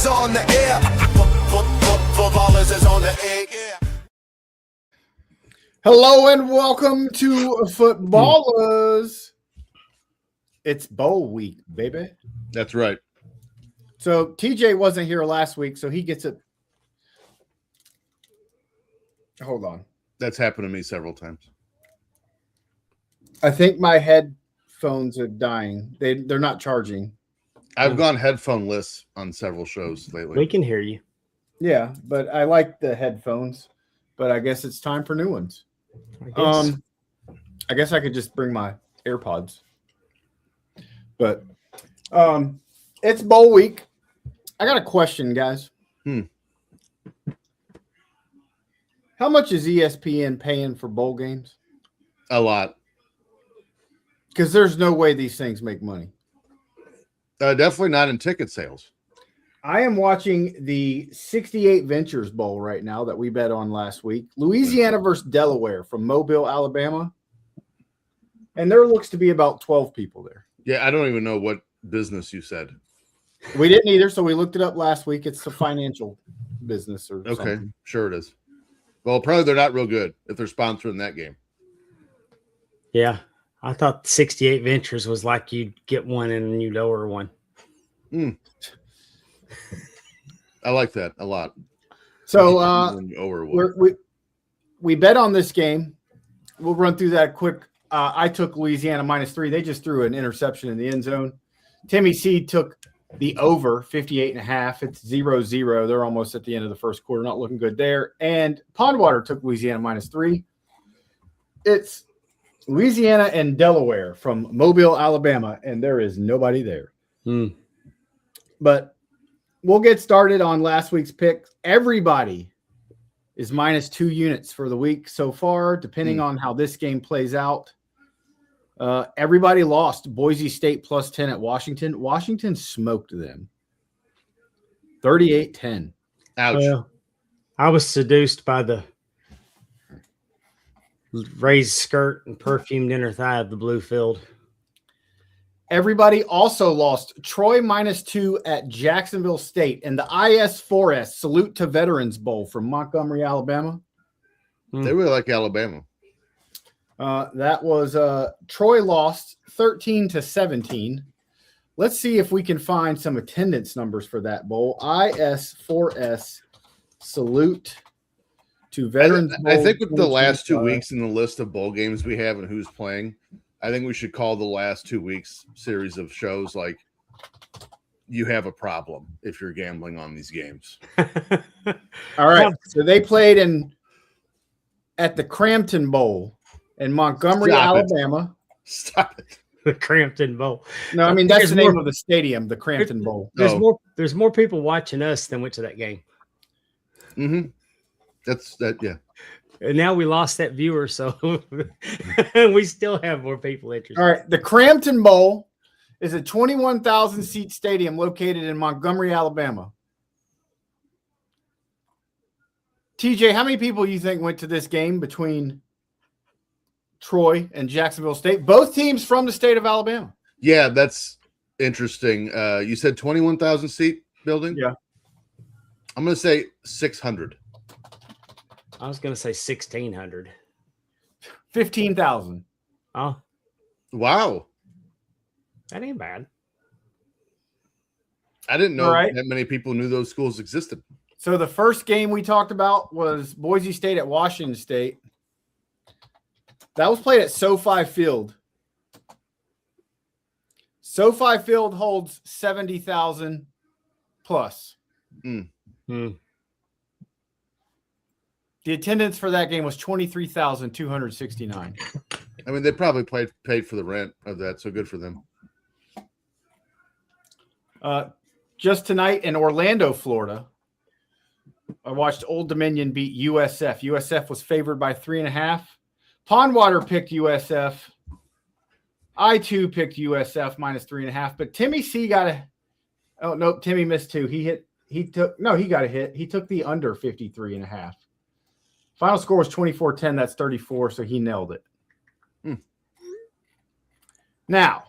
on the air. Footballers is on the air. Hello and welcome to Footballers. It's bowl week, baby. That's right. So TJ wasn't here last week, so he gets it. Hold on. That's happened to me several times. I think my headphones are dying. They're not charging. I've gone headphone-less on several shows lately. We can hear you. Yeah, but I like the headphones. But I guess it's time for new ones. I guess I could just bring my AirPods. But it's bowl week. I got a question, guys. How much is ESPN paying for bowl games? A lot. Because there's no way these things make money. Definitely not in ticket sales. I am watching the 68 Ventures Bowl right now that we bet on last week. Louisiana versus Delaware from Mobile, Alabama. And there looks to be about 12 people there. Yeah, I don't even know what business you said. We didn't either, so we looked it up last week. It's a financial business or Okay, something. sure it is. Well, probably they're not real good if they're sponsoring that game. Yeah. I thought 68 Ventures was like you'd get one and you lower one. I like that a lot. So we we bet on this game. We'll run through that quick. I took Louisiana -3. They just threw an interception in the end zone. Timmy C took the over 58.5. It's 0-0. They're almost at the end of the first quarter. Not looking good there. And Pondwater took Louisiana -3. It's Louisiana and Delaware from Mobile, Alabama, and there is nobody there. But we'll get started on last week's pick. Everybody is -2 units for the week so far, depending on how this game plays out. Everybody lost. Boise State +10 at Washington. Washington smoked them. 38-10. Ouch. Well, I was seduced by the raised skirt and perfumed inner thigh of the blue field. Everybody also lost. Troy -2 at Jacksonville State and the IS4S Salute to Veterans Bowl from Montgomery, Alabama. They really like Alabama. That was Troy lost 13-17. Let's see if we can find some attendance numbers for that bowl. IS4S Salute to Veterans Bowl. I think with the last 2 weeks in the list of bowl games we have and who's playing, I think we should call the last 2 weeks series of shows like you have a problem if you're gambling on these games. All right. So they played at the Crampton Bowl in Montgomery, Alabama. Stop it. The Crampton Bowl. No, I mean that's the name of the stadium, the Crampton Bowl. There's more people watching us than went to that game. That's that, yeah. And now we lost that viewer, so we still have more people interested. All right. The Crampton Bowl is a 21,000 seat stadium located in Montgomery, Alabama. TJ, how many people you think went to this game between Troy and Jacksonville State? Both teams from the state of Alabama. Yeah, that's interesting. You said 21,000 seat building? Yeah. I'm going to say 600. I was going to say 1,600. 15,000. Oh, Wow. that ain't bad. I didn't know Right. that many people knew those schools existed. So the first game we talked about was Boise State at Washington State. That was played at SoFi Field. SoFi Field holds 70,000 plus. The attendance for that game was 23,269. I mean, they probably paid for the rent of that, so good for them. Just tonight in Orlando, Florida, I watched Old Dominion beat USF. USF was favored by 3.5. Pondwater picked USF. I too picked USF -3.5. But Timmy C got a. Oh no, Timmy missed 2. He got a hit. He took the under 53.5. Final score was 24-10. That's 34. So he nailed it. Now,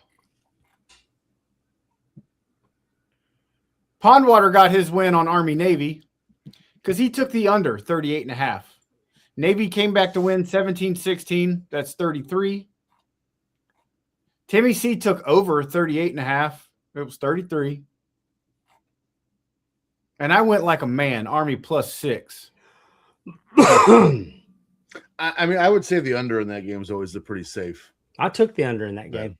Pondwater got his win on Army Navy because he took the under 38.5. Navy came back to win 17-16. That's 33. Timmy C took over 38.5. It was 33. And I went like a man, Army +6. I mean, I would say the under in that game is always pretty safe. I took the under in that game.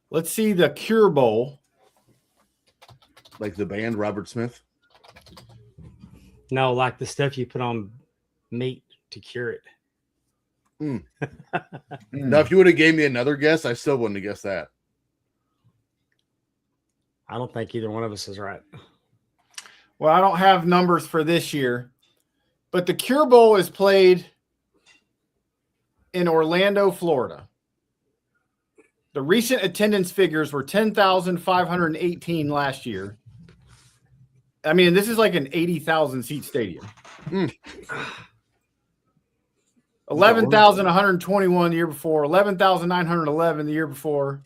Let's see the Cure Bowl. Like the band Robert Smith. No, like the stuff you put on meat to cure it. Now, if you would have gave me another guess, I still wouldn't have guessed that. I don't think either one of us is right. Well, I don't have numbers for this year, but the Cure Bowl is played in Orlando, Florida. The recent attendance figures were 10,518 last year. I mean, this is like an 80,000 seat stadium. 11,121 the year before, 11,911 the year before,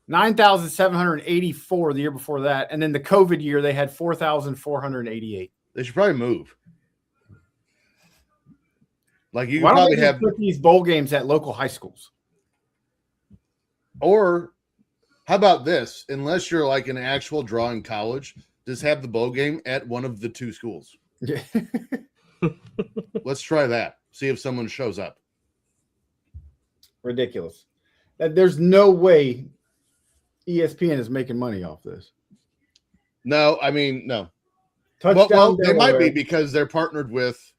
9,784 the year before that, and then the COVID year they had 4,488. They should probably move. Like you Why could don't probably they just have, put these bowl games at local high schools? or how about this? Unless you're like an actual drawing college, just have the bowl game at one of the two schools. Yeah. Let's try that. See if someone shows up. Ridiculous. There's no way ESPN is making money off this. No, I mean, no. Touchdown. Well, they might be Delaware. because they're partnered with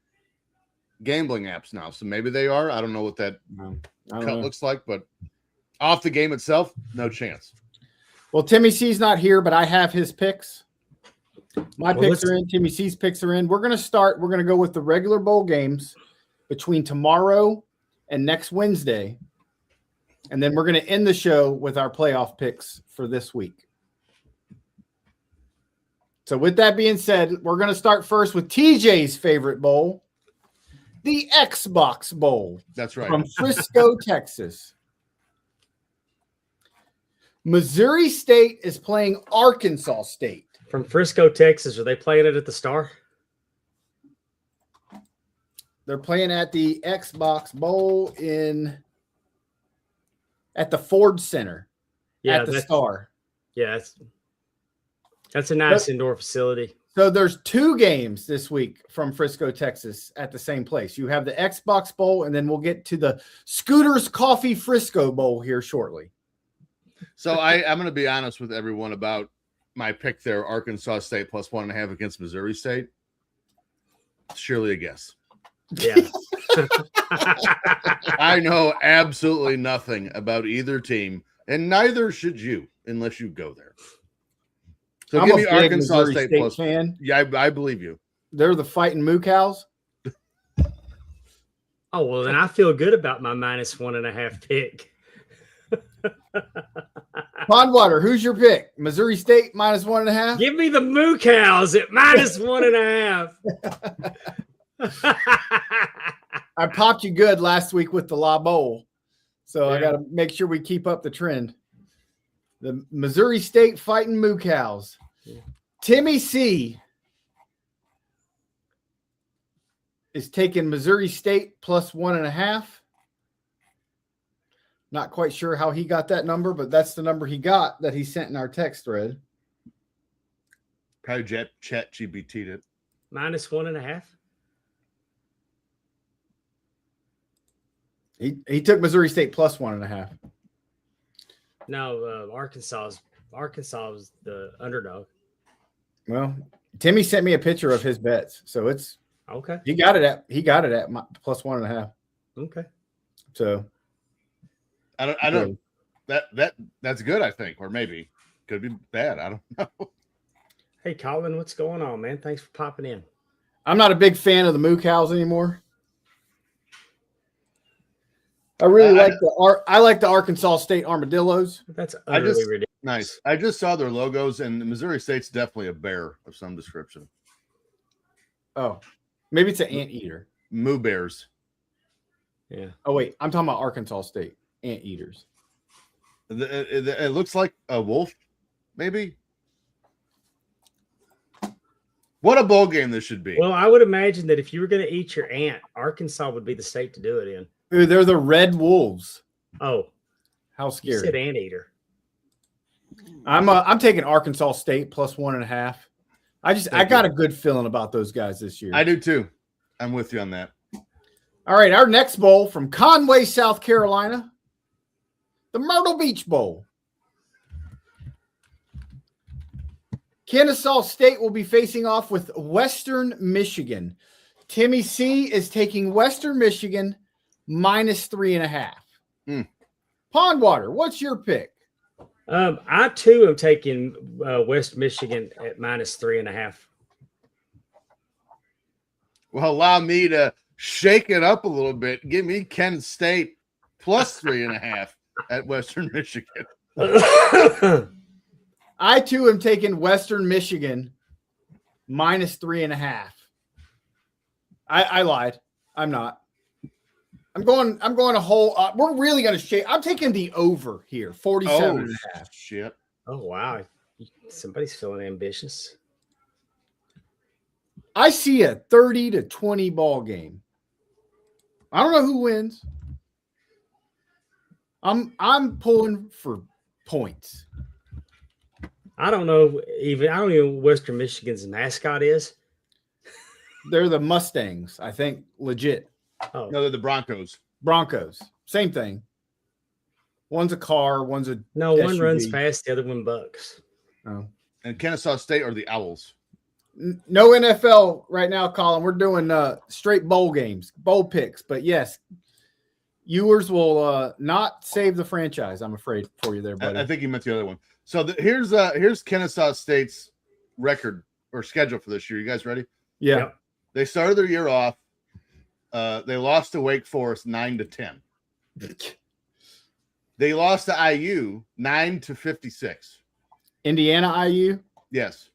gambling apps now. So maybe they are. I don't know what that I don't cut know. looks like, but off the game itself, no chance. Well, Timmy C's not here, but I have his picks. My Well, picks are in. Timmy C's picks are in. We're going to go with the regular bowl games between tomorrow and next Wednesday. And then we're going to end the show with our playoff picks for this week. So with that being said, we're going to start first with TJ's favorite bowl, the Xbox Bowl That's right. from Frisco, Texas. Missouri State is playing Arkansas State. From Frisco, Texas, are they playing it at the Star? They're playing at the Xbox Bowl at the Ford Center at the Star. Yeah, that's a nice indoor facility. So there's two games this week from Frisco, Texas at the same place. You have the Xbox Bowl, and then we'll get to the Scooters Coffee Frisco Bowl here shortly. So I'm going to be honest with everyone about my pick there, Arkansas State +1.5 against Missouri State. Surely a guess. Yeah. I know absolutely nothing about either team, and neither should you unless you go there. So I'm give a me big Arkansas Missouri State, State fan. Yeah, I believe you. They're the Fighting Moo Cows. Oh, well, then I feel good about my -1.5 pick. Pondwater, who's your pick? Missouri State -1.5? Give me the Moo Cows at -1.5. I popped you good last week with the La Bowl. So I Yeah. got to make sure we keep up the trend. The Missouri State Fighting Moo Cows. Yeah. Timmy C is taking Missouri State +1.5. Not quite sure how he got that number, but that's the number he got that he sent in our text thread. Probably chat GBT'd it. -1.5. He took Missouri State +1.5. No, Arkansas was the underdog. Well, Timmy sent me a picture of his bets, so it's Okay. he got it at +1.5. Okay. So I don't that's good, I think, or maybe could be bad. I don't know. Hey, Colin, what's going on, man? Thanks for popping in. I'm not a big fan of the Moo Cows anymore. I really like the Arkansas State Armadillos. That's utterly ridiculous. Nice. I just saw their logos, and the Missouri State's definitely a bear of some description. Oh, maybe it's an anteater. Moo Bears. Yeah. Oh wait, I'm talking about Arkansas State anteaters. It looks like a wolf, maybe. What a bowl game this should be. Well, I would imagine that if you were going to eat your ant, Arkansas would be the state to do it in. Ooh, they're the Red Wolves. Oh, How you scary! said anteater. I'm taking Arkansas State plus 1.5. I got a good feeling about those guys this year. I do too. I'm with you on that. All right, our next bowl from Conway, South Carolina, the Myrtle Beach Bowl. Kennesaw State will be facing off with Western Michigan. Timmy C is taking Western Michigan minus 3.5. Pondwater, what's your pick? I too am taking West Michigan at minus 3.5. Well, allow me to shake it up a little bit. Give me Kent State plus 3.5 at Western Michigan. I too am taking Western Michigan minus 3.5. I lied. I'm not. I'm going a whole. We're really going to shake. I'm taking the over here, 47.5. Shit. Oh, wow. Somebody's feeling ambitious. I see a 30-20 ball game. I don't know who wins. I'm pulling for points. I don't know what Western Michigan's mascot is. They're the Mustangs, I think, legit. Oh, No, they're the Broncos. Broncos, same thing. One's a car, one's a no, one SUV. runs fast, the other one bucks. Oh. And Kennesaw State are the Owls. No NFL right now, Colin. We're doing straight bowl games, bowl picks. But yes, viewers will not save the franchise. I'm afraid for you there, buddy. I think you meant the other one. So here's Kennesaw State's record or schedule for this year. You guys ready? Yeah. Yep. They started their year off. They lost to Wake Forest 9-10. They lost to IU 9-56. Indiana IU. Yes.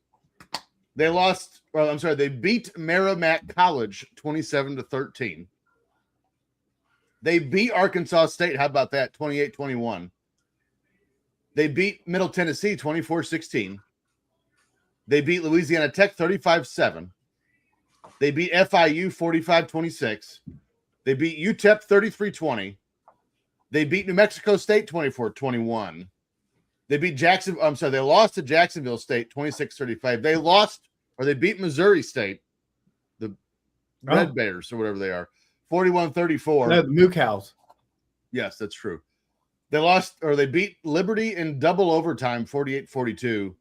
They lost, well, I'm sorry, they beat Merrimack College 27-13. They beat Arkansas State. How about that? 28-21. They beat Middle Tennessee 24-16. They beat Louisiana Tech 35-7. They beat FIU 45-26. They beat UTEP 33-20. They beat New Mexico State 24-21. They beat they lost to Jacksonville State 26-35. They beat Missouri State, the Red Bears or whatever they are, 41-34. No, the Moo Cows. Yes, that's true. They beat Liberty in double overtime 48-42,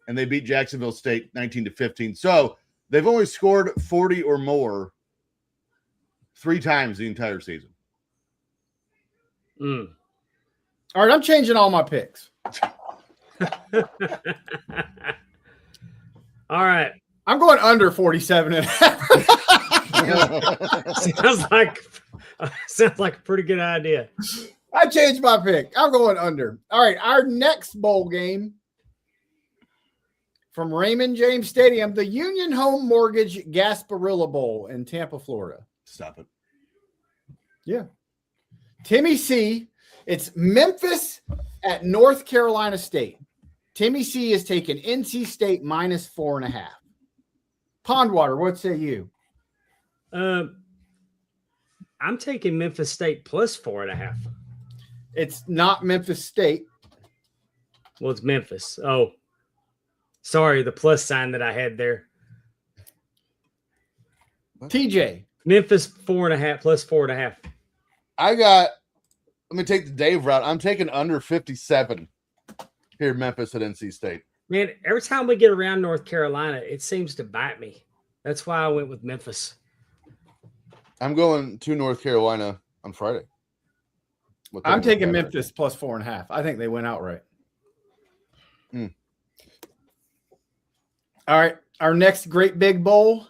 and they beat Jacksonville State 19-15. So they've only scored 40 or more 3 times the entire season. All right, I'm changing all my picks. All right. I'm going under 47.5. Sounds like a pretty good idea. I changed my pick. I'm going under. All right, our next bowl game from Raymond James Stadium, the Union Home Mortgage Gasparilla Bowl in Tampa, Florida. Stop it. Yeah. Timmy C. It's Memphis at North Carolina State. Timmy C is taking NC State minus 4.5. Pondwater, what say you? I'm taking Memphis State plus 4.5. It's not Memphis State. Well, it's Memphis. Oh, sorry, the plus sign that I had there. TJ. Memphis 4.5 plus 4.5. Let me take the Dave route. I'm taking under 57 here, Memphis at NC State. Man, every time we get around North Carolina, it seems to bite me. That's why I went with Memphis. I'm going to North Carolina on Friday. I'm taking Memphis plus 4.5. I think they went outright. All right. Our next great big bowl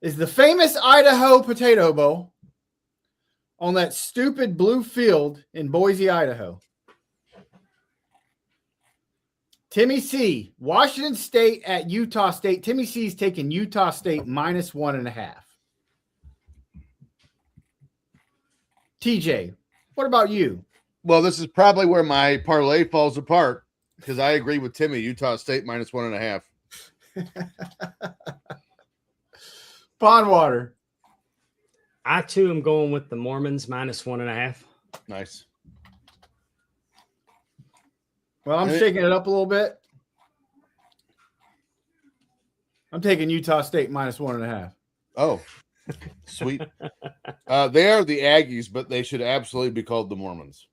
is the famous Idaho Potato Bowl on that stupid blue field in Boise, Idaho. Timmy C, Washington State at Utah State. Timmy C's taking Utah State minus 1.5. TJ, what about you? Well, this is probably where my parlay falls apart because I agree with Timmy. Utah State minus 1.5. Pondwater. I too am going with the Mormons -1.5. Nice. Well, I'm shaking it up a little bit. I'm taking Utah State -1.5. Oh, sweet. They are the Aggies, but they should absolutely be called the Mormons.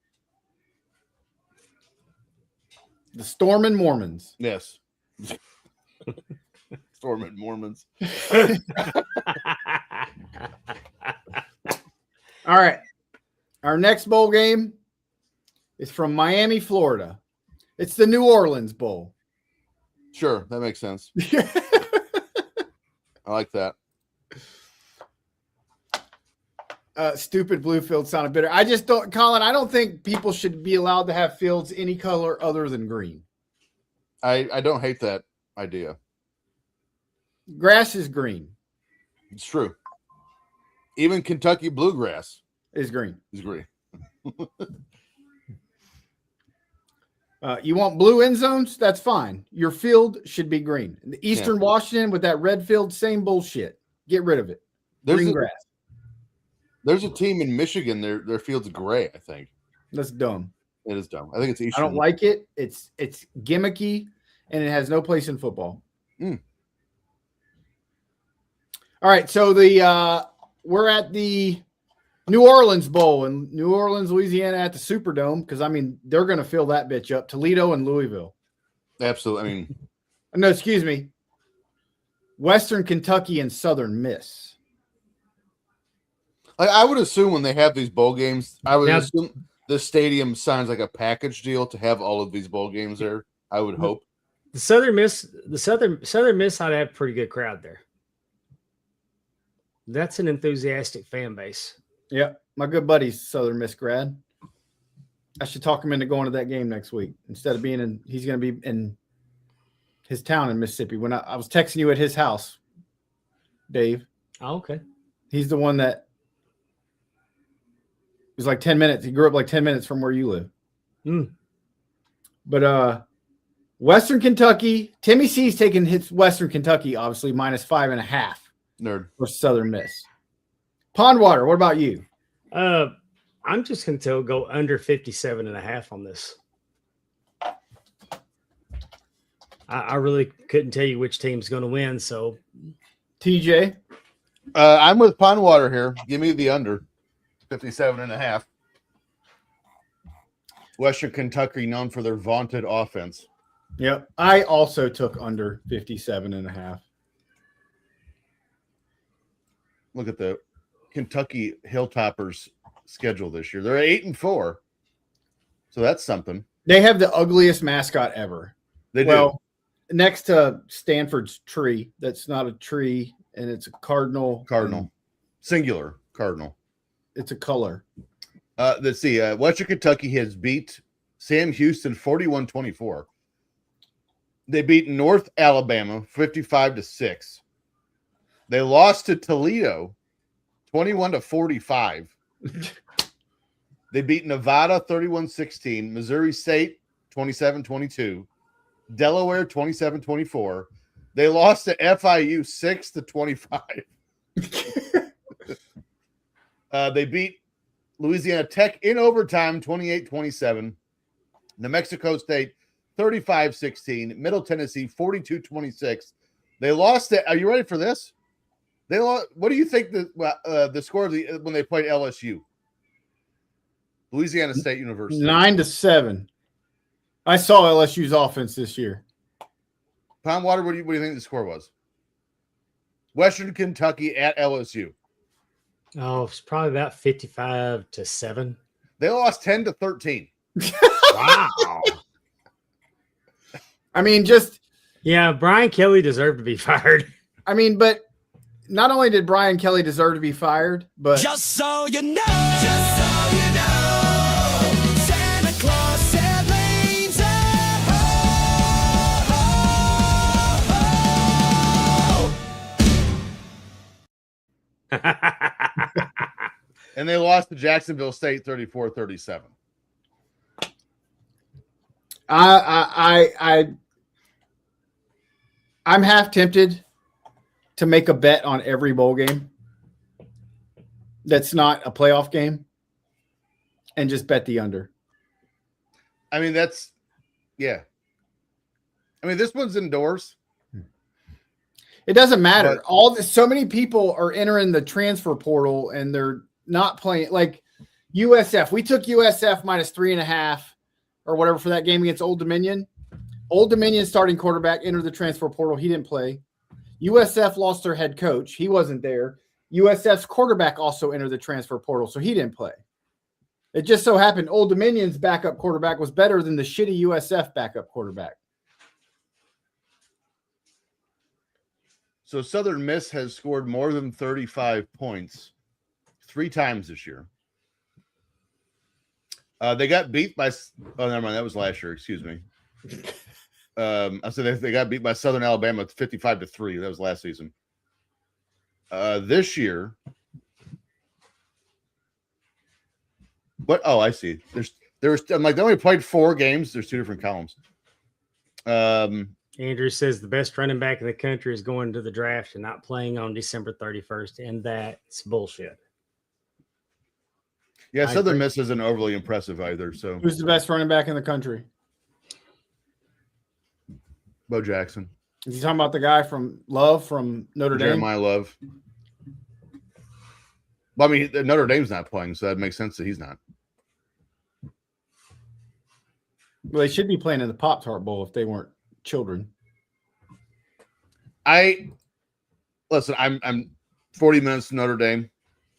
The Stormin' Mormons. Yes. Stormin' Mormons. All right. Our next bowl game is from Miami, Florida. It's the New Orleans Bowl. Sure, that makes sense. I like that. Stupid blue field sounded bitter. I just don't, Colin, I don't think people should be allowed to have fields any color other than green. I don't hate that idea. Grass is green. It's true. Even Kentucky bluegrass Is green. is green. You want blue end zones? That's fine. Your field should be green. The Eastern Washington with that red field, same bullshit. Get rid of it. Green grass. There's a team in Michigan. Their field's gray. I think That's dumb. it is dumb. I think it's Eastern. I don't like it. It's gimmicky, and it has no place in football. Mm. All right, so we're at the New Orleans Bowl in New Orleans, Louisiana, at the Superdome because I mean they're going to fill that bitch up. Toledo and Louisville. Absolutely. I mean, No, excuse me. Western Kentucky and Southern Miss. I would assume when they have these bowl games, I would assume the stadium signs like a package deal to have all of these bowl games there. I would hope. The Southern Miss ought to have a pretty good crowd there. That's an enthusiastic fan base. Yeah, my good buddy's Southern Miss grad. I should talk him into going to that game next week instead of being in. He's going to be in his town in Mississippi. When I was texting you at his house, Dave. Oh, okay. He's the one that was like 10 minutes. He grew up like 10 minutes from where you live. Mm. But Western Kentucky, Timmy C's taking his Western Kentucky, obviously -5.5 Nerd. for Southern Miss. Pondwater, what about you? I'm just going to go under 57.5 on this. I really couldn't tell you which team's going to win. So, TJ, I'm with Pondwater here. Give me the under 57.5. Western Kentucky known for their vaunted offense. yep. I also took under 57.5. Look at the Kentucky Hilltoppers schedule this year. They're 8-4. So that's something. They have the ugliest mascot ever. They do. Well, next to Stanford's tree, that's not a tree, and it's a cardinal. Cardinal. Singular cardinal. It's a color. Let's see. Western Kentucky has beat Sam Houston 41-24. They beat North Alabama 55-6. They lost to Toledo 21-45. They beat Nevada 31-16, Missouri State 27-22, Delaware 27-24. They lost to FIU 6-25. They beat Louisiana Tech in overtime 28-27. New Mexico State 35-16, Middle Tennessee 42-26. They lost it. Are you ready for this? They lost. What do you think the score of when they played LSU? Louisiana State University. 9-7. I saw LSU's offense this year. Pondwater, what do you think the score was? Western Kentucky at LSU. Oh, it's probably about 55-7. They lost 10-13. Wow. I mean, just Yeah, Brian Kelly deserved to be fired. I mean, but not only did Brian Kelly deserve to be fired, but Just so you know, Santa Claus said lanes And they lost to Jacksonville State 34-37. I I'm half tempted to make a bet on every bowl game that's not a playoff game and just bet the under. I mean, yeah. I mean, this one's indoors. It doesn't matter. But, So many people are entering the transfer portal and they're not playing. Like USF, we took USF minus 3.5 or whatever for that game against Old Dominion. Old Dominion starting quarterback entered the transfer portal. He didn't play. USF lost their head coach. He wasn't there. USF's quarterback also entered the transfer portal, so he didn't play. It just so happened Old Dominion's backup quarterback was better than the shitty USF backup quarterback. So Southern Miss has scored more than 35 points 3 times this year. They got beat by – oh, never mind. That was last year. Excuse me. I said they got beat by Southern Alabama 55-3. That was last season. This year – what? Oh, I see. I'm like, they only played 4 games. There's 2 different columns. Andrew says the best running back in the country is going to the draft and not playing on December 31st, and that's bullshit. Yeah, Southern Miss isn't overly impressive either. So, who's the best running back in the country? Bo Jackson. Is he talking about the guy from Love from Notre Dame? Jeremiah Love. Well, I mean, Notre Dame's not playing, so that makes sense that he's not. Well, they should be playing in the Pop-Tart Bowl if they weren't children. I'm 40 minutes to Notre Dame.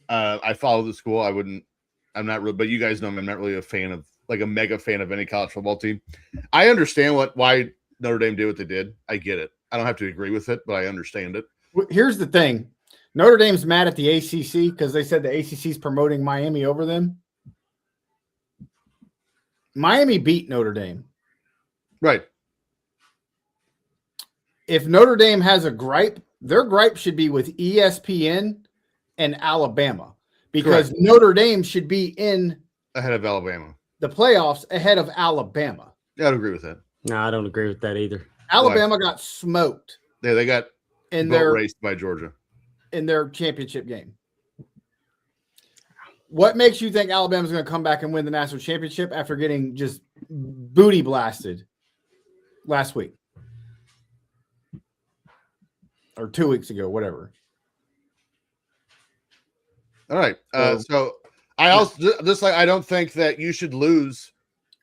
I follow the school. I'm not really, but you guys know me. I'm not really a mega fan of any college football team. I understand why Notre Dame did what they did. I get it. I don't have to agree with it, but I understand it. Here's the thing. Notre Dame's mad at the ACC because they said the ACC is promoting Miami over them. Miami beat Notre Dame. Right. If Notre Dame has a gripe, their gripe should be with ESPN and Alabama because Correct. Notre Dame should be in Ahead of Alabama. the playoffs ahead of Alabama. Yeah, I'd agree with that. No, I don't agree with that either. Alabama got smoked Yeah, they got raced by Georgia in their championship game. What makes you think Alabama's going to come back and win the national championship after getting just booty blasted last week? Or 2 weeks ago, whatever. All right. So I also I don't think that you should lose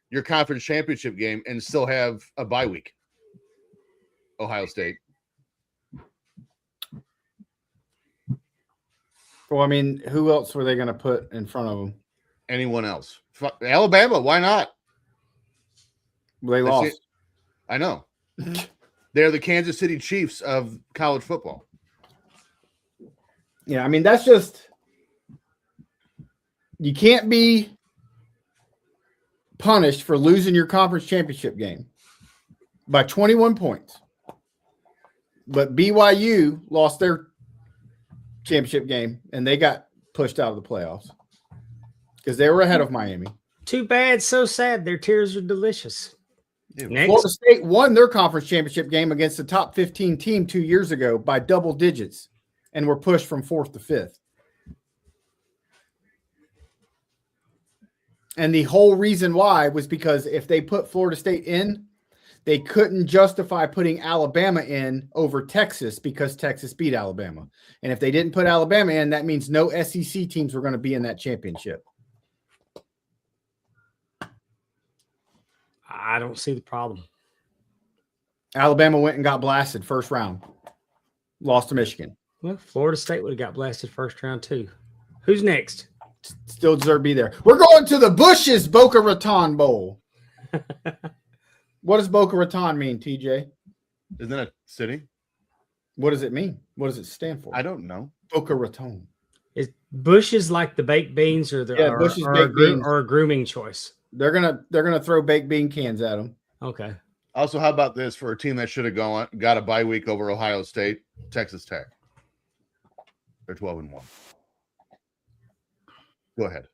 your conference championship game and still have a bye week. Ohio State. Well, I mean, who else were they going to put in front of them? Anyone else? Alabama. Why not? They lost. I know. They're the Kansas City Chiefs of college football. Yeah, I mean, that's just – you can't be punished for losing your conference championship game by 21 points. But BYU lost their championship game, and they got pushed out of the playoffs because they were ahead of Miami. Too bad, so sad. Their tears are delicious. Next. Florida State won their conference championship game against the top 15 team 2 years ago by double digits and were pushed from 4th to 5th. And the whole reason why was because if they put Florida State in, they couldn't justify putting Alabama in over Texas because Texas beat Alabama. And if they didn't put Alabama in, that means no SEC teams were going to be in that championship. I don't see the problem. Alabama went and got blasted first round. Lost to Michigan. Well, Florida State would have got blasted first round too. Who's next? Still deserve to be there. We're going to the Bush's Boca Raton Bowl. What does Boca Raton mean, TJ? Isn't that a city? What does it mean? What does it stand for? I don't know. Boca Raton. Is Bush's like the baked beans or the Bush's or baked beans. Or a grooming choice? They're gonna throw baked bean cans at them. Okay. Also, how about this for a team that should have got a bye week over Ohio State, Texas Tech? They're 12-1. Go ahead.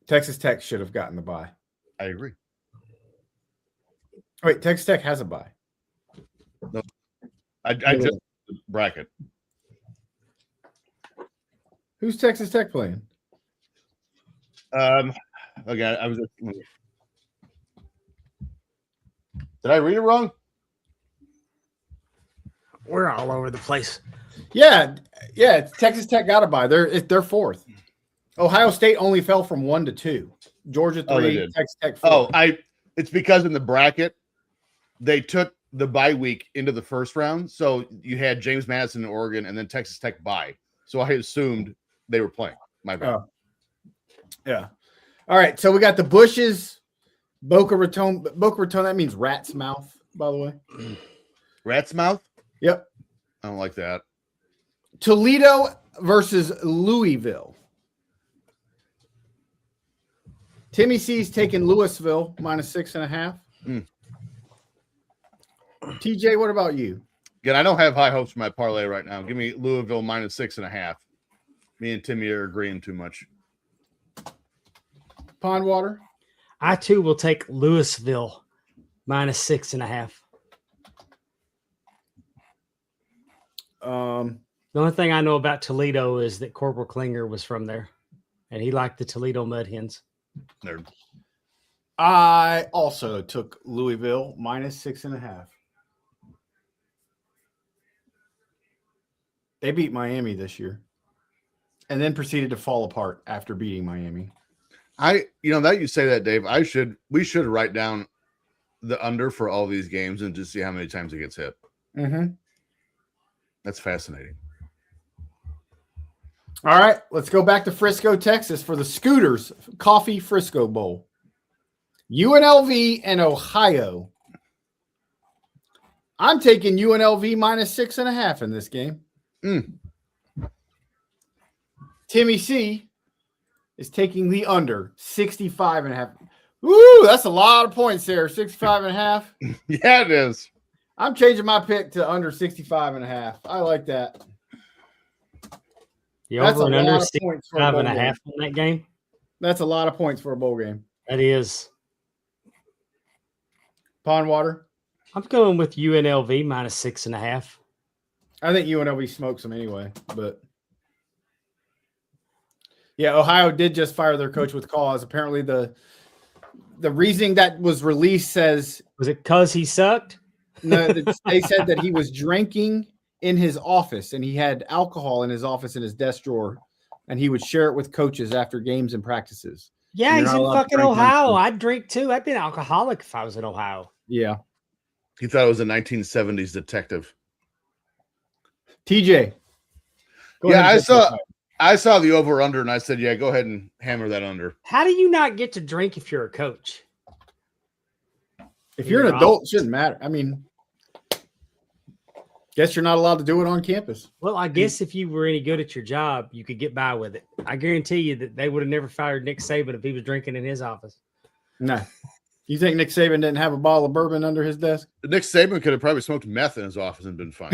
Texas Tech should have gotten the bye. I agree. Wait, Texas Tech has a bye. No. I just bracket. Who's Texas Tech playing? Okay, I was. Did I read it wrong? We're all over the place. Yeah. Texas Tech got to buy. They're fourth. Ohio State only fell from 1 to 2. Georgia 3, Texas Tech 4. It's because in the bracket they took the bye week into the first round, so you had James Madison in Oregon and then Texas Tech bye. So I assumed they were playing. My bad. Oh. Yeah. All right. So we got the Bushes, Boca Raton. Boca Raton, that means rat's mouth, by the way. Rat's mouth? Yep. I don't like that. Toledo versus Louisville. Timmy C's taking Louisville minus 6.5. TJ, what about you? Again, I don't have high hopes for my parlay right now. Give me Louisville minus 6.5. Me and Timmy are agreeing too much. Pondwater? I too will take Louisville minus 6.5. The only thing I know about Toledo is that Corporal Klinger was from there, and he liked the Toledo Mud Hens. Nerd. I also took Louisville minus 6.5. They beat Miami this year and then proceeded to fall apart after beating Miami. That you say that, Dave, we should write down the under for all these games and just see how many times it gets hit. Mm-hmm. That's fascinating. All right, let's go back to Frisco, Texas for the Scooters Coffee Frisco Bowl. UNLV and Ohio. I'm taking UNLV minus 6.5 in this game. Timmy C is taking the under 65.5. Ooh, that's a lot of points there. 65.5. Yeah, it is. I'm changing my pick to under 65.5. I like that. The over and under 65.5 in that game. That's a lot of points for a bowl game. That is. Pondwater. I'm going with UNLV minus 6.5. I think UNLV smokes them anyway, but yeah, Ohio did just fire their coach with cause. Apparently, the reasoning that was released says, was it because he sucked? No, they said that he was drinking in his office and he had alcohol in his office in his desk drawer, and he would share it with coaches after games and practices. Yeah, he's in fucking Ohio. I'd drink too. I'd be an alcoholic if I was in Ohio. Yeah. He thought it was a 1970s detective. TJ. I saw the over under and I said, yeah, go ahead and hammer that under. How do you not get to drink if you're a coach? If you're an adult, it shouldn't matter. I mean, guess you're not allowed to do it on campus. Well, I guess if you were any good at your job, you could get by with it. I guarantee you that they would have never fired Nick Saban if he was drinking in his office. No. You think Nick Saban didn't have a bottle of bourbon under his desk? Nick Saban could have probably smoked meth in his office and been fine.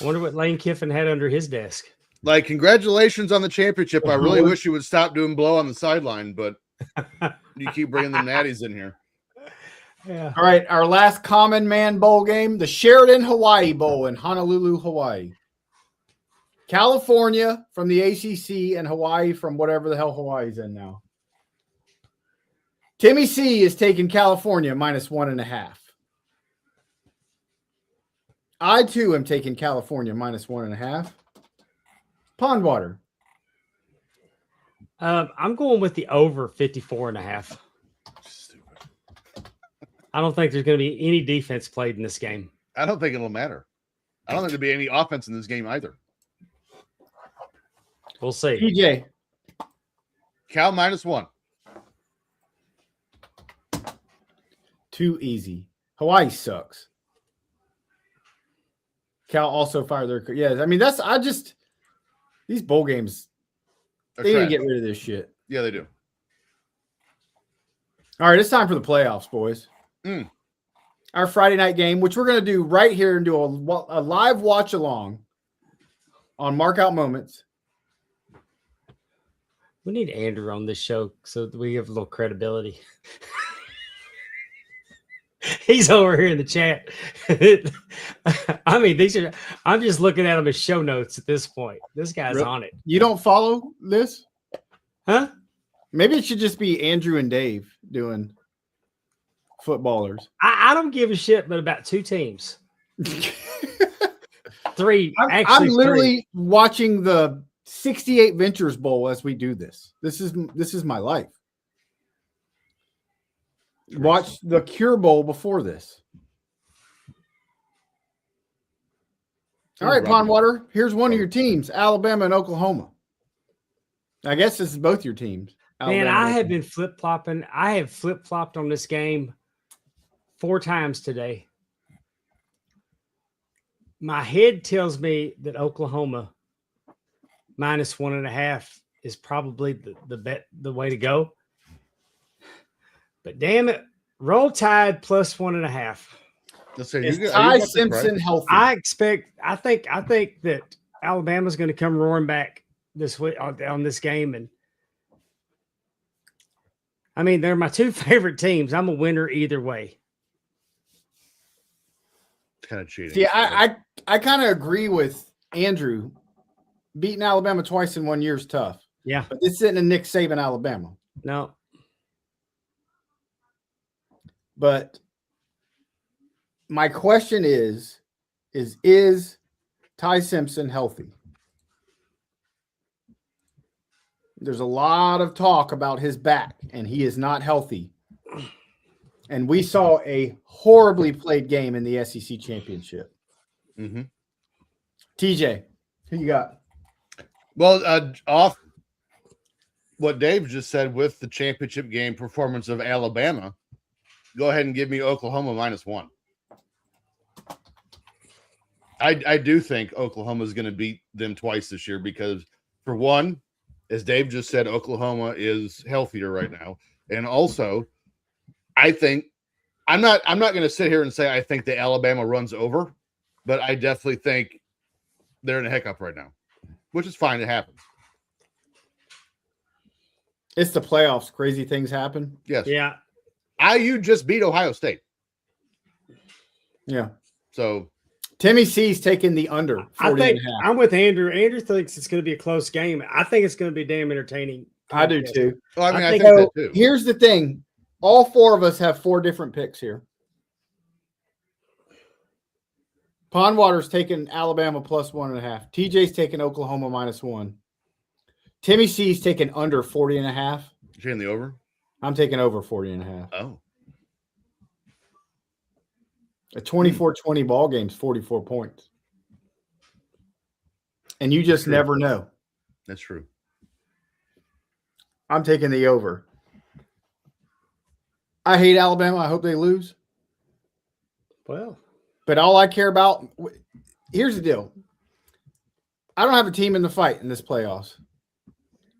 I wonder what Lane Kiffin had under his desk. Like, congratulations on the championship. I really wish you would stop doing blow on the sideline, but you keep bringing the natties in here. Yeah. All right, our last Common Man Bowl game, the Sheridan Hawaii Bowl in Honolulu, Hawaii. California from the ACC and Hawaii from whatever the hell Hawaii's in now. Timmy C is taking California minus 1.5. I, too, am taking California minus 1.5. Pondwater. I'm going with the over 54.5. Stupid. I don't think there's going to be any defense played in this game. I don't think it'll matter. I don't think there'll be any offense in this game either. We'll see. PJ. Cal minus 1. Too easy. Hawaii sucks. Cal also fired their. Yeah, I mean, these bowl games, they need to get rid of this shit. Yeah, they do. All right, it's time for the playoffs, boys. Our Friday night game, which we're going to do right here and do a live watch along on Markout Moments. We need Andrew on this show so that we have a little credibility. He's over here in the chat. I mean, I'm just looking at them as show notes at this point. This guy's Really? on it. You don't follow this? Huh? Maybe it should just be Andrew and Dave doing footballers. I don't give a shit, but about 2 teams. 3. I'm literally watching the 68 Ventures Bowl as we do this. This is my life. Watch the Cure Bowl before this. All right, Pondwater. Here's one of your teams: Alabama and Oklahoma. I guess this is both your teams. Man, I have been flip-flopping. I have flip-flopped on this game 4 times today. My head tells me that Oklahoma -1.5 is probably the way to go. But damn it, Roll Tide +1.5. Let's say is Ty Simpson healthy? I think that Alabama's going to come roaring back this week on this game, and I mean they're my 2 favorite teams. I'm a winner either way. Kind of cheating. See, I kind of agree with Andrew. Beating Alabama twice in 1 year is tough. Yeah, but this isn't a Nick Saban Alabama. No. But my question is Ty Simpson healthy? There's a lot of talk about his back, and he is not healthy. And we saw a horribly played game in the SEC championship. Mm-hmm. TJ, who you got? Well, off what Dave just said with the championship game performance of Alabama, go ahead and give me Oklahoma -1. I do think Oklahoma is going to beat them twice this year because, for one, as Dave just said, Oklahoma is healthier right now, and also, I think I'm not going to sit here and say I think the Alabama runs over, but I definitely think they're in a hiccup right now, which is fine. It happens. It's the playoffs. Crazy things happen. Yes. Yeah. IU just beat Ohio State. Yeah. So Timmy C's taking the under. I think I'm with Andrew. Andrew thinks it's going to be a close game. I think it's going to be damn entertaining. I do too. Well, I think that too. Here's the thing. All 4 of us have 4 different picks here. Pondwater's taking Alabama +1.5. TJ's taking Oklahoma -1. Timmy C's taking under 40.5. You taking the over? I'm taking over 40.5. Oh. A 24-20 ball game's 44 points. And you just never know. That's true. I'm taking the over. I hate Alabama. I hope they lose. Well, but all I care about, here's the deal. I don't have a team in the fight in this playoffs.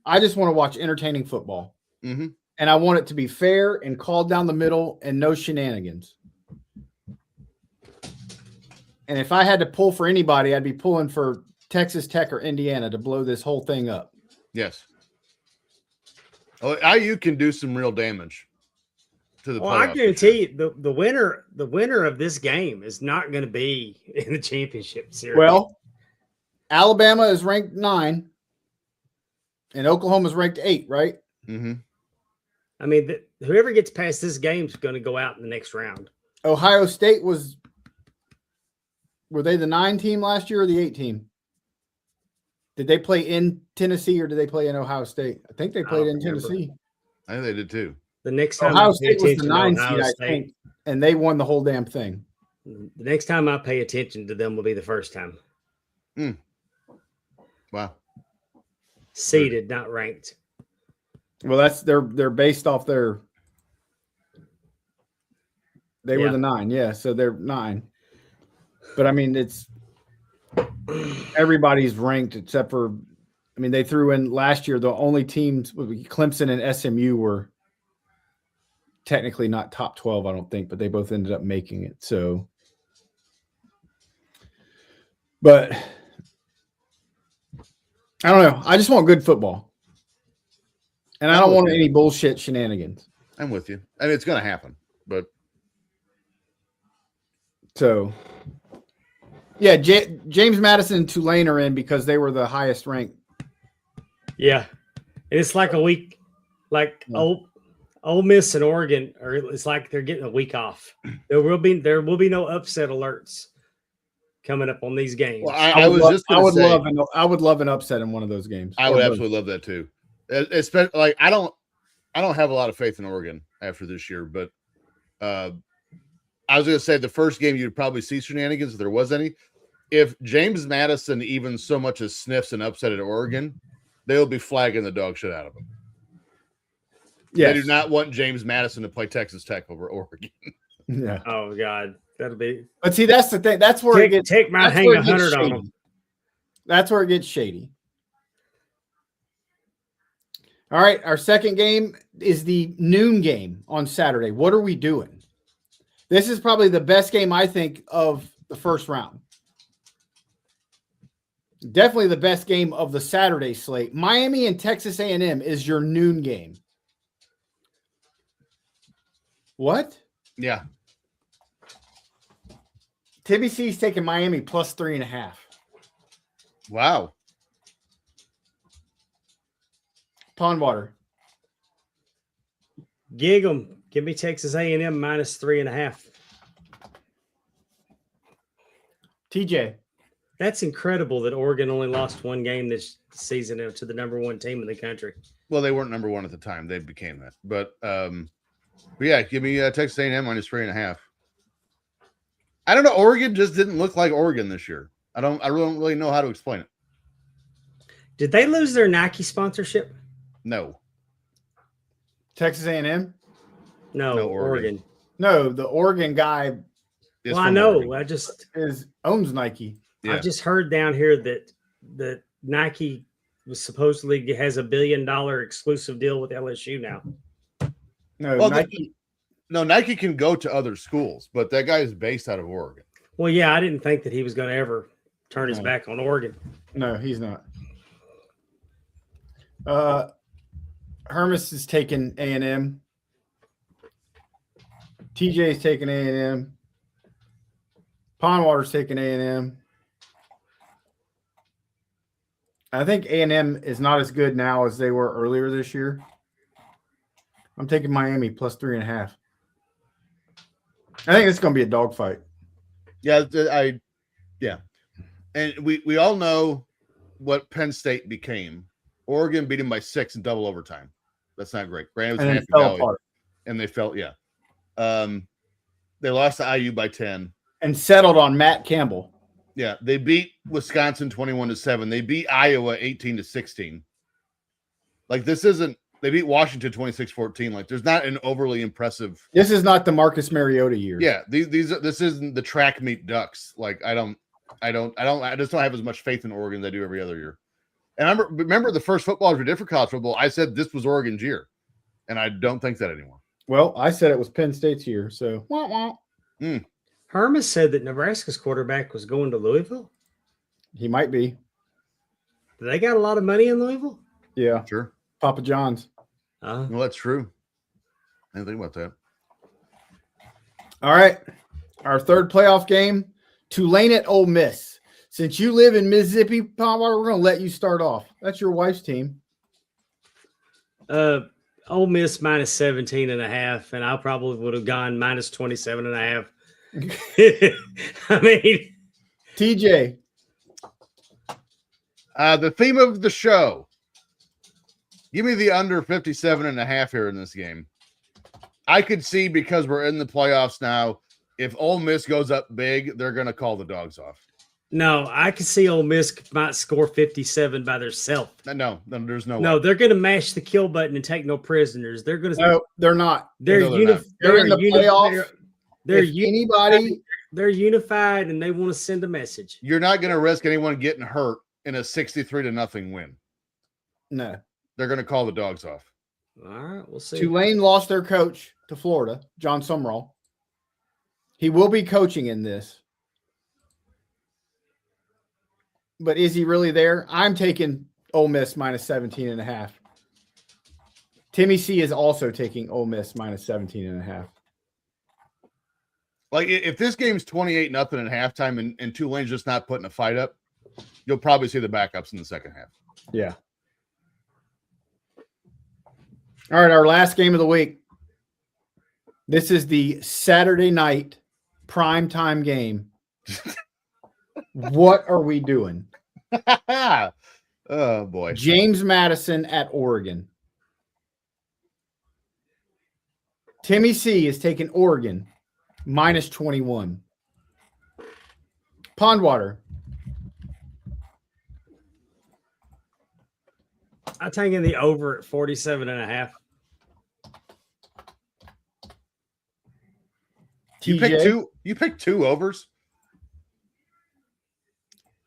I just want to watch entertaining football. Mm-hmm. And I want it to be fair and called down the middle and no shenanigans. And if I had to pull for anybody, I'd be pulling for Texas Tech or Indiana to blow this whole thing up. Yes. Oh, IU can do some real damage to the playoffs. I guarantee you the winner of this game is not going to be in the championship series. Well, Alabama is ranked 9 and Oklahoma is ranked 8, right? Mm-hmm. I mean, whoever gets past this game is going to go out in the next round. Ohio State were they the 9 team last year or the 8 team? Did they play in Tennessee or did they play in Ohio State? I think they played in Tennessee. I think they did too. The next time Ohio State was the 9 seed, I think, and they won the whole damn thing. The next time I pay attention to them will be the first time. Wow. Seeded, not ranked. Well, they're based off their. They were the 9, yeah. So they're 9. But I mean, it's everybody's ranked except for. I mean, they threw in last year. The only teams, Clemson and SMU, were technically not top 12, I don't think, but they both ended up making it. So, but I don't know. I just want good football. And I don't want any bullshit shenanigans. I'm with you. I mean, it's going to happen, but So, yeah, James Madison and Tulane are in because they were the highest ranked. Yeah, and it's like a week, like Yeah. Ole Miss and Oregon, or it's like they're getting a week off. There will be no upset alerts coming up on these games. Well, I would love an upset in one of those games. I would absolutely love that too. Especially like I don't have a lot of faith in Oregon after this year, but I was going to say the first game you'd probably see shenanigans if there was any. If James Madison even so much as sniffs an upset at Oregon, they'll be flagging the dog shit out of him. Yes. They do not want James Madison to play Texas Tech over Oregon. Yeah. Oh God, that'll be. But see, that's the thing. That's where Tech might hang 100 on them. That's where it gets shady. All right, our second game is the noon game on Saturday. What are we doing? This is probably the best game, I think, of the first round. Definitely the best game of the Saturday slate. Miami and Texas A&M is your noon game. What? Yeah. Timmy C's taking Miami plus 3.5. Wow. Pondwater. Gig 'em. Give me Texas A&M minus 3.5. TJ. That's incredible that Oregon only lost one game this season to the number one team in the country. Well, they weren't number one at the time. They became that. But yeah, give me Texas A&M minus 3.5. I don't know. Oregon just didn't look like Oregon this year. I don't really know how to explain it. Did they lose their Nike sponsorship? No. Texas A&M? No, Oregon. No, the Oregon guy. Well, I know. Oregon. Owns Nike. Yeah. I just heard down here that Nike was supposedly has $1 billion exclusive deal with LSU now. No, well, Nike. Nike can go to other schools, but that guy is based out of Oregon. Well, yeah, I didn't think that he was going to ever turn his back on Oregon. No, he's not. Hermes is taking A&M. TJ is taking A&M. Pondwater's taking A&M. I think A&M is not as good now as they were earlier this year. I'm taking Miami plus 3.5. I think it's going to be a dogfight. Yeah, and we all know what Penn State became. Oregon beat him by 6 in double overtime. That's not great. Granted, it was Happy Valley, and they felt they lost to IU by 10 and settled on Matt Campbell. Yeah, they beat Wisconsin 21-7. They beat Iowa 18-16. Like this isn't. They beat Washington 26-14. Like there's not an overly impressive. This is not the Marcus Mariota year. Yeah, this isn't the track meet Ducks. Like I just don't have as much faith in Oregon as I do every other year. And I remember the first footballers were different college football. I said this was Oregon's year, and I don't think that anymore. Well, I said it was Penn State's year. So Hermes said that Nebraska's quarterback was going to Louisville. He might be. They got a lot of money in Louisville. Yeah, sure. Papa John's. Well, that's true. I didn't think about that. All right. Our third playoff game, Tulane at Ole Miss. Since you live in Mississippi, Pondwater, we're going to let you start off. That's your wife's team. Ole Miss minus 17.5, and I probably would have gone minus 27.5. I mean, TJ. The theme of the show. Give me the under 57.5 here in this game. I could see, because we're in the playoffs now, if Ole Miss goes up big, they're going to call the dogs off. No, I could see Ole Miss might score 57 by themselves. No, there's no way. No, they're going to mash the kill button and take no prisoners. They're going to. No, they're not. They're in the playoffs. They're unified and they want to send a message. You're not going to risk anyone getting hurt in a 63-0 win. No. They're going to call the dogs off. All right, we'll see. Tulane lost their coach to Florida, John Sumrall. He will be coaching in this. But is he really there? I'm taking Ole Miss minus 17.5. Timmy C is also taking Ole Miss minus 17.5. Like if this game's 28-0 at halftime and Tulane's just not putting a fight up, you'll probably see the backups in the second half. Yeah. All right, our last game of the week. This is the Saturday night primetime game. What are we doing? Oh, boy. James Madison at Oregon. Timmy C is taking Oregon minus 21. Pondwater. I'm taking the over at 47.5. You picked two overs.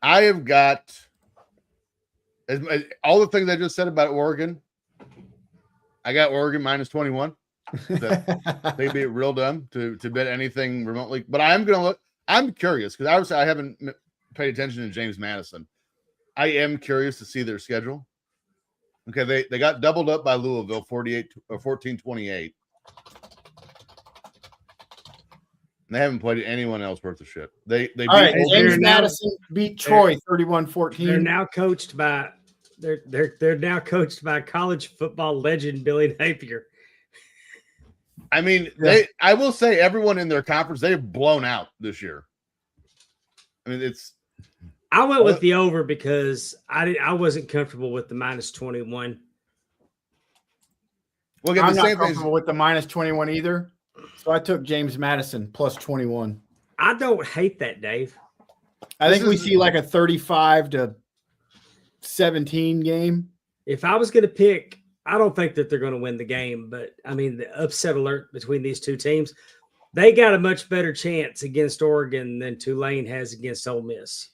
I have got all the things I just said about Oregon. I got Oregon minus 21. They'd be real dumb to bet anything remotely. But I am going to look. I'm curious because obviously I haven't paid attention to James Madison. I am curious to see their schedule. Okay, they got doubled up by Louisville 14-28. They haven't played anyone else worth a shit. They beat James Madison beat Troy 31-14. They're now coached by they're now coached by college football legend Billy Napier. I mean, I will say everyone in their conference, they've blown out this year. I mean, I went with the over because I wasn't comfortable with the minus 21. We'll get I'm the not same comfortable with the minus 21 either. So I took James Madison plus 21. I don't hate that, Dave. I think we see like a 35-17 game. If I was going to pick, I don't think that they're going to win the game, but I mean, the upset alert between these two teams, they got a much better chance against Oregon than Tulane has against Ole Miss.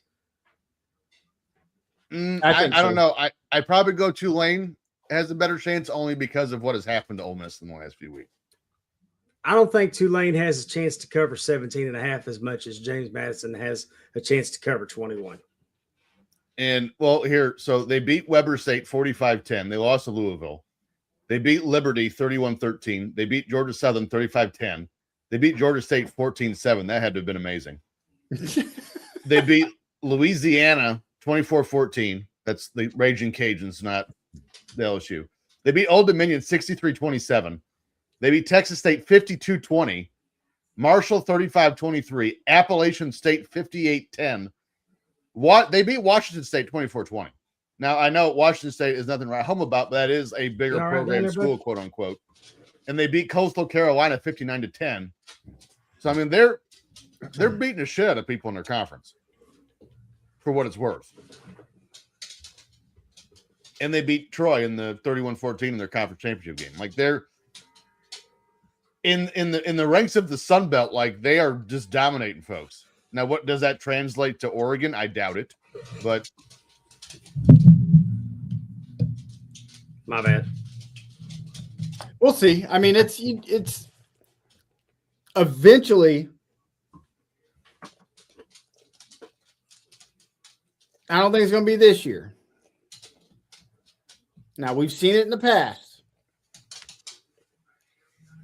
I don't know. I probably go Tulane has a better chance only because of what has happened to Ole Miss in the last few weeks. I don't think Tulane has a chance to cover 17.5 as much as James Madison has a chance to cover 21. And well, so they beat Weber State 45-10. They lost to Louisville. They beat Liberty 31-13. They beat Georgia Southern 35-10. They beat Georgia State 14-7. That had to have been amazing. They beat Louisiana 24-14. That's the Raging Cajuns, not the LSU. They beat Old Dominion 63-27. They beat Texas State 52-20, Marshall 35-23, Appalachian State 58-10. They beat Washington State 24-20. Now, I know Washington State is nothing to write home about, but that is a bigger program school, quote unquote. And they beat Coastal Carolina 59-10. So, I mean, they're beating the shit out of people in their conference for what it's worth. And they beat Troy in the 31-14 in their conference championship game. Like they're in the ranks of the Sun Belt, like they are just dominating folks. Now, what does that translate to Oregon? I doubt it, but my bad. We'll see. I mean, it's eventually. I don't think it's going to be this year. Now, we've seen it in the past.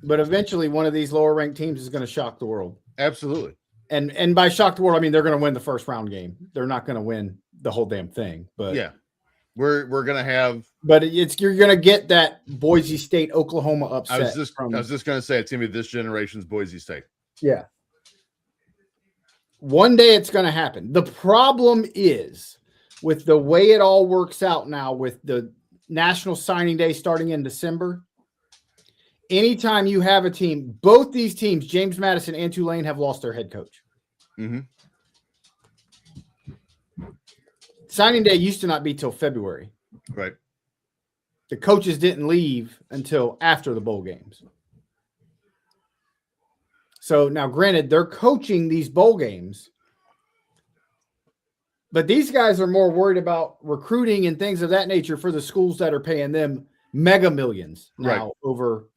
But eventually, one of these lower-ranked teams is going to shock the world. Absolutely. And by shock the world, I mean they're going to win the first round game. They're not going to win the whole damn thing. But yeah, we're going to have. But you're going to get that Boise State Oklahoma upset. I was just going to say it's going to be this generation's Boise State. Yeah. One day it's going to happen. The problem is with the way it all works out now with the National Signing Day starting in December. Anytime you have a team, both these teams, James Madison and Tulane, have lost their head coach. Mm-hmm. Signing day used to not be till February. Right. The coaches didn't leave until after the bowl games. So now, granted, they're coaching these bowl games, but these guys are more worried about recruiting and things of that nature for the schools that are paying them mega millions now over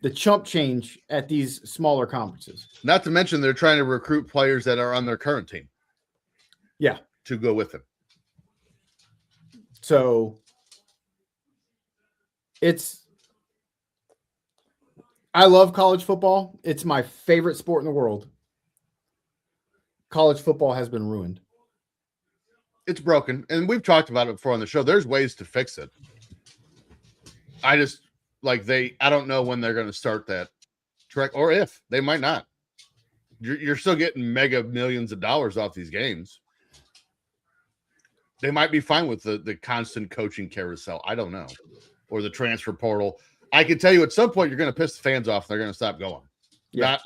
the chump change at these smaller conferences. Not to mention they're trying to recruit players that are on their current team. Yeah. To go with them. So I love college football. It's my favorite sport in the world. college football has been ruined. It's broken, and we've talked about it before on the show. There's ways to fix it. I just I don't know when they're going to start that trek, or if they might not. You're still getting mega millions of dollars off these games. They might be fine with the constant coaching carousel. I don't know, or the transfer portal. I can tell you at some point you're going to piss the fans off. And they're going to stop going. Yeah.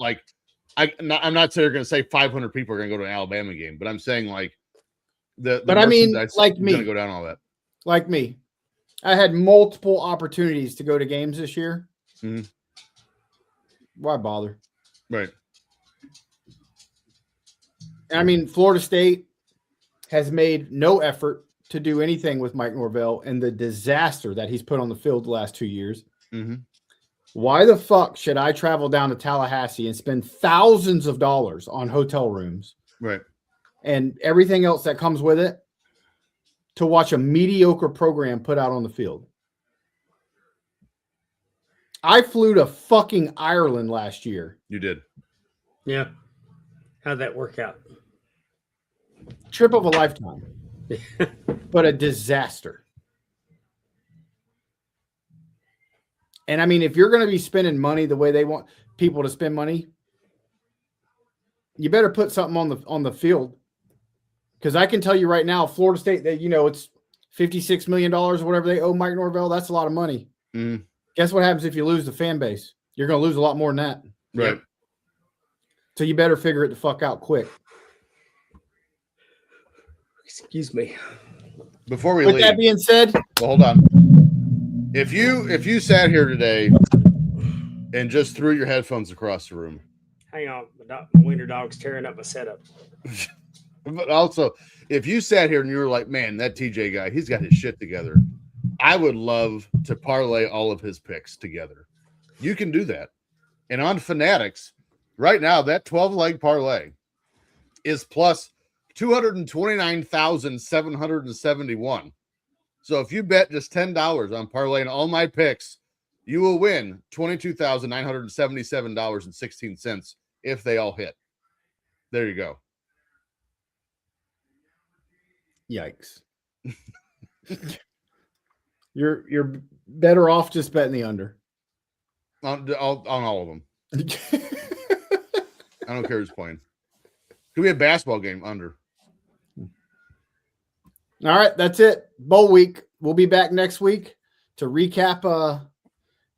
I'm not saying you're going to say 500 people are going to go to an Alabama game, but I'm saying but I mean, like me, going to go down all that. Like me, I had multiple opportunities to go to games this year. Mm-hmm. Why bother? Right. I mean, Florida State has made no effort to do anything with Mike Norvell and the disaster that he's put on the field the last 2 years. Mm-hmm. Why the fuck should I travel down to Tallahassee and spend thousands of dollars on hotel rooms? Right. And everything else that comes with it to watch a mediocre program put out on the field. I flew to fucking Ireland last year. You did. Yeah. How'd that work out? Trip of a lifetime. But a disaster. And I mean, if you're going to be spending money the way they want people to spend money, you better put something on the field. Because I can tell you right now, Florida State, that it's $56 million or whatever they owe Mike Norvell. That's a lot of money. Mm. Guess what happens if you lose the fan base? You're going to lose a lot more than that. Right. So you better figure it the fuck out quick. Excuse me. Before we With leave, that being said, well, hold on. If you sat here today and just threw your headphones across the room, hang on, my wiener dog's tearing up my setup. But also, if you sat here and you were like, man, that TJ guy, he's got his shit together, I would love to parlay all of his picks together. You can do that. And on Fanatics, right now, that 12-leg parlay is plus 229,771. So if you bet just $10 on parlaying all my picks, you will win $22,977.16 if they all hit. There you go. yikes. You're better off just betting the under. On all of them. I don't care who's playing. Could be a basketball game under. All right, that's it. Bowl week. We'll be back next week to recap.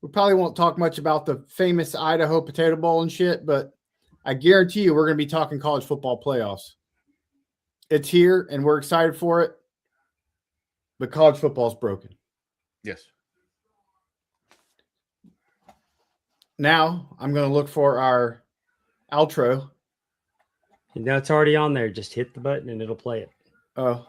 We probably won't talk much about the famous Idaho Potato Bowl and shit, but I guarantee you we're going to be talking college football playoffs. It's here, and we're excited for it, but college football is broken. Yes. Now I'm going to look for our outro. It's already on there. Just hit the button and it'll play it. Oh.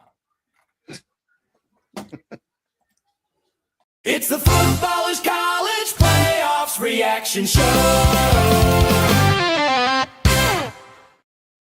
It's the Footballers College Playoffs Reaction Show.